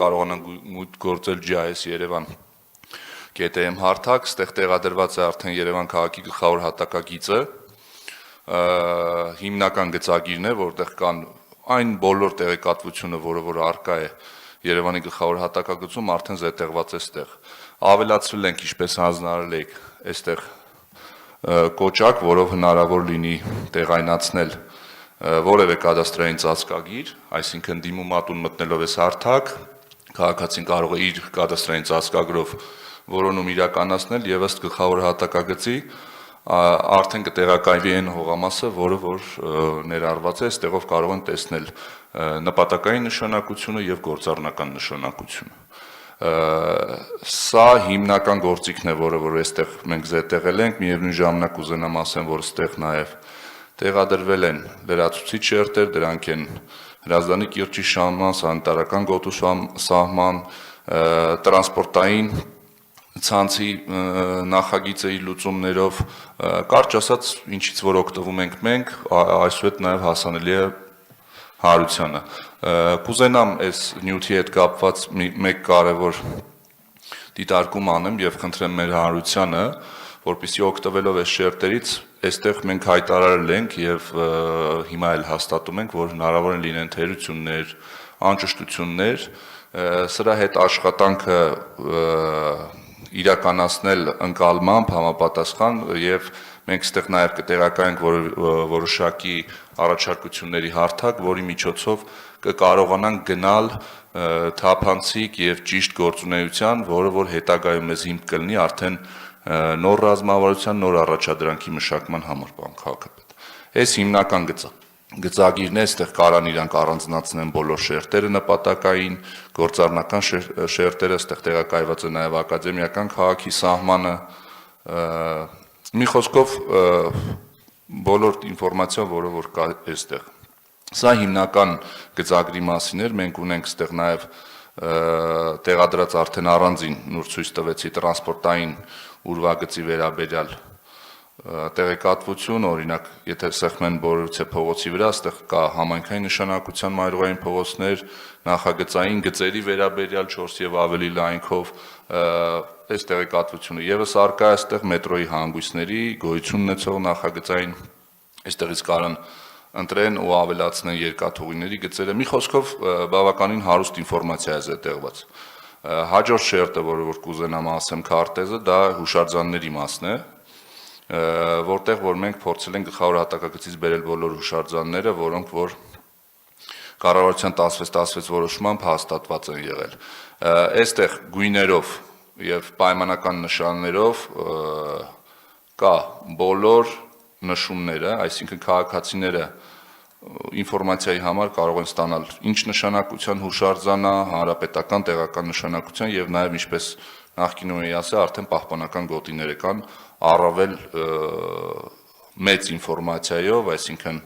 կարողանան մուտք գործել GIS Երևան GTM հարթակ, ստեղ տեղադրված է արդեն Երևան քաղաքի գլխավոր հատակագիծը, հիմնական գծագիրն է, որտեղ կան այն բոլոր տեղեկատվությունը, որը առկա է Երևանի գլխավոր հատակագծում, արդեն զետեղված է ստեղ։ Ավելացրել ենք, ինչպես հանձնարարել եք, այստեղ կոճակ, որով հնարավոր լինի տեղայնացնել որևէ կադաստրային ծածկագիր, այսինքն դիմումատուն մտնելով այս հարթակ, քաղաքացին կարող է իր կադաստրային ծածկագրով որոնում իրականացնել եւ ըստ գլխավոր հատակագծի արդեն կտեղակայվի այն հողամասը, որը ներառված է, այստեղով կարող են տեսնել նպատակային նշանակությունը եւ գործառնական նշանակությունը։ Սա հիմնական գործիքն է, որը այստեղ մենք զետեղել ենք, միևնույն ժամանակ ուզենամ ասեմ, որ այստեղ նաեւ տեղադրվել են լրացուցիչ շերտեր, դրանք են Հրազդանի կիրճի շահման, սանիտարական գոտու սահման, տրանսպորտային ցանցի նախագիծի լուծումներով, կարճ ասած, ինչից որ օգտվում ենք մենք, այսուհետ նաև հասանելի է հարությանը։ Կուզենամ այս նյութի հետ կապված մեկ կարևոր դիտարկում անեմ եւ խնդրեմ մեր հանրությանը, որպեսզի օգտվելով այս շերտերից այստեղ մենք հայտարարել ենք եւ հիմա էլ հաստատում ենք, որ հնարավոր են լինեն թերություններ, անճշտություններ, սրա հետ աշխատանքը իրականացնել ընկալմամբ համապատասխան եւ մենք այստեղ նաեւ կտեղակայենք որոշակի առաջարկությունների հարթակ, որի միջոցով կկարողանանք գնալ թափանցիկ եւ ճիշտ գործունեության, որը որ հետագայում մեզ հիմք կլինի արդեն նոր ռազմավարության, նոր առաջադրանքի մշակման համար, պարոն քաղաքապետ։ Այս հիմնական գծագիրն է, այստեղ կարան իրանք առանձնացնեն բոլոր շերտերը նպատակային, գործառնական շերտերը, այստեղ տեղակայված է նաև ակադեմիական քաղաքի սահմանը, մի խոսքով բոլոր ինֆորմացիան, որը որ կա այստեղ։ Սա հիմնական գծագրի մասին էր, մենք ունենք այստեղ նաև տեղադրած արդեն առանձին նոր ցույց տվեցի տրանսպորտային ուրվագծի վերաբերյալ տեղեկատվություն, օրինակ, եթե Սեղմեն Բորովիցե փողոցի վրա, այստեղ կա համայնքային նշանակության մայրուղային փողոցներ, նախագծային գծերի վերաբերյալ 4 եւ ավելի լայնքով այս տեղեկատվությունը եւս առկա է այստեղ մետրոյի հանգույցների գոյություն ունեցող նախագծային այստեղից կարան ընտրեն ու ավելացնեն երկաթուղիների գծերը։ Մի խոսքով բավականին հարուստ ինֆորմացիա է զետեղված։ Հաջորդ շերտը, որը որ կուզենամ ասեմ քարտեզը, դա հուշարձանների մասն է, որտեղ որ մենք փորձել ենք գլխավոր հատակագծից բերել բոլոր հուշարձանները, որոնք որ կառավարության 16-16 որոշմամբ հաստատված են եղել։ Այստեղ գույներով եւ պայմանական նշաններով կա բոլոր նշումները, այսինքն քաղաքացիները ինֆորմացիայի համար կարող են ստանալ ինչ նշանակության հուշարձանա, հանրապետական տեղական նշանակության եւ նաեւ ինչպես նախկինում էի ասել, արդեն պահպանական գոտիները կան առավել մեծ ինֆորմացիայով, այսինքն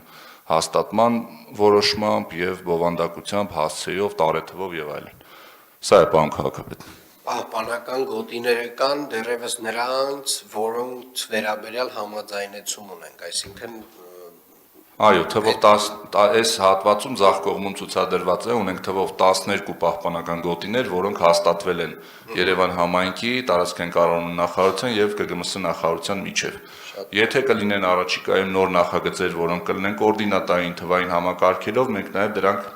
հաստատման որոշմամբ եւ բովանդակությամբ, հասցեով, տարեթվով եւ այլն։ Սա է, պարոն քաղաքապետ։ Պահպանական գոտիները կան դեռևս նրանց, որոնց վերաբերյալ համաձայնեցում ունենք, այսինքն Այո, թվով այս հատվածում ձախ կողմում ցուցադրված է, ունենք թվով 12 պահպանական գոտիներ, որոնք հաստատվել են Երևան համայնքի, տարածքային կառավարման նախարարության եւ ԿԳՄՍ նախարարության միջեւ։ Եթե կլինեն առաջիկայում նոր նախագծեր, որոնք կլինեն կոորդինատային թվային համակարգերով, մենք նաեւ դրանք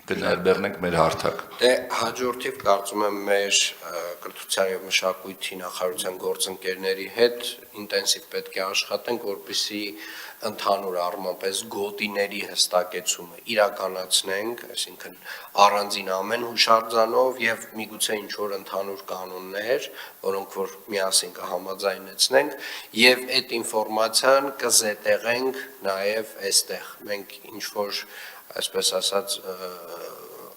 կներբեռնենք մեր հարթակ։ Դե հաջորդիվ կարծում եմ մեր կրթության եւ մշակույթի նախարարության գործընկերների հետ ինտենսիվ պետք է աշխատենք, որպեսզի ընդհանուր առմամբ այս գոտիների հստակեցումը իրականացնենք, այսինքն առանձին ամեն հուշարձանով եւ միգուցե ինչ որ ընդհանուր կանոններ, որոնք որ միասին կհամաձայնեցնենք եւ այդ ինֆորմացիան կզետեղենք նաեւ այստեղ։ Մենք ինչ որ այսպես ասած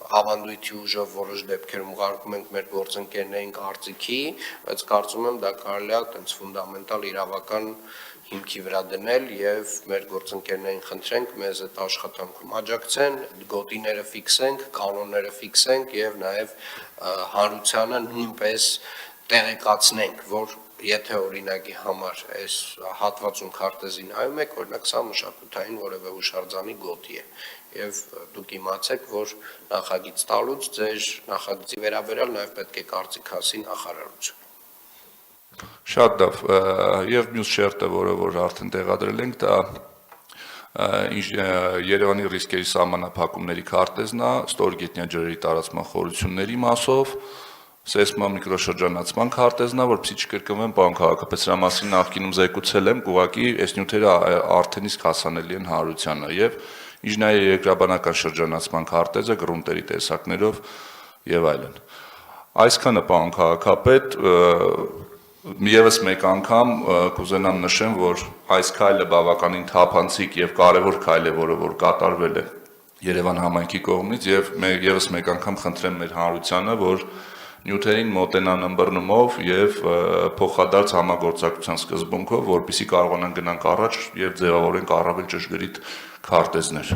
ավանդույթի ուժով որոշ դեպքերում ուղարկում ենք մեր գործընկերներին կարծիքի, բայց կարծում եմ դա կարելի է այդպես ֆունդամենտալ իրավական հիմքի վրա դնել եւ մեր գործընկերներին խնդրենք մեզ այդ աշխատանքում աջակցեն, գոտիները ֆիքսենք, կանոնները ֆիքսենք եւ նաեւ հանրությանը նույնպես տեղեկացնենք, որ եթե օրինակի համար այս հատվածում քարտեզի նայում եք, օրինակ սա մշակութային որևէ հուշարձանի գոտի է։ եւ դուք իմացեք, որ նախագիծ տալուց ձեր նախագծի վերաբերյալ նաեւ պետք է կարծիք ասի նախարարությունը։ Շատ լավ, եւ մյուս շերտը, որ արդեն տեղադրել ենք, դա Երևանի ռիսկերի սահմանափակումների քարտեզն է, ստորգետնյա ջրերի տարածման խորությունների մասով, սեյսմա միկրոշրջանացման քարտեզն է, որպեսզի չկրկնվեմ, պարոն քաղաքապետ, սրա մասին նախկինում զեկուցել եմ, ուղղակի այս նյութերը արդեն իսկ հասանելի են հանրությանը եւ ինժեներիա երկրաբանական շրջանացման քարտեզը գրունտերի տեսակներով եւ այլն։ Այսքանը, պարոն քաղաքապետ, Եվս մեկ անգամ կուզենամ նշեմ, որ այս քայլը բավականին թափանցիկ եւ կարեւոր քայլ է, որ կատարվել է Երևան համայնքի կողմից եւ եւս մեկ անգամ խնդրեմ մեր հանրությանը, որ նյութերին մոտենան ըմբռնումով եւ փոխադարձ համագործակցության սկզբունքով, որպեսզի կարողանան գնանք առաջ եւ ձևավորենք առավել ճշգրիտ քարտեզներ։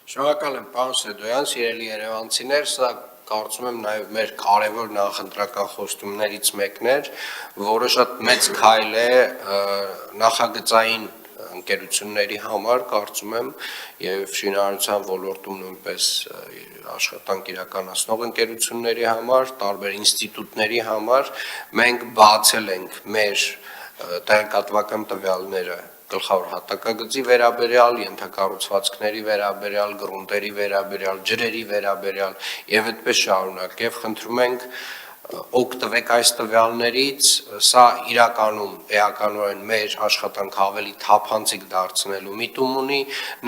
Շնորհակալ եմ, պարոն Սեդոյան, սիրելի երևանցիներ, սա կարծում եմ նաև մեր կարևոր նախընտրական խոստումներից մեկն էր, որը շատ մեծ քայլ է նախագծային ընկերությունների համար, կարծում եմ, եւ շինարարության ոլորտում նույնպես աշխատանք իրականացնող ընկերությունների համար, տարբեր ինստիտուտների համար մենք բացել ենք մեր տեղեկատվական տվյալները գլխավոր հատակագծի վերաբերյալ, ենթակառուցվածքների վերաբերյալ, գրունտերի վերաբերյալ, ջրերի վերաբերյալ եւ այդպես շարունակ եւ խնդրում ենք օգտվեք այս տվյալներից, սա իրականում էականորեն մեր աշխատանքը ավելի թափանցիկ դարձնելու միտում ունի,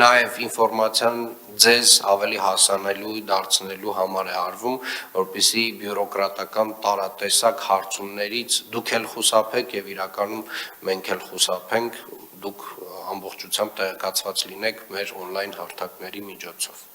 նաև ինֆորմացիան ձեզ ավելի հասանելի դարձնելու համար է արվում, որպեսզի բյուրոկրատական տարատեսակ հարցումներից դուք էլ խուսափեք եւ իրականում մենք էլ խուսափենք, դուք ամբողջությամբ տեղեկացված լինեք մեր on-line հարթակների միջոցով։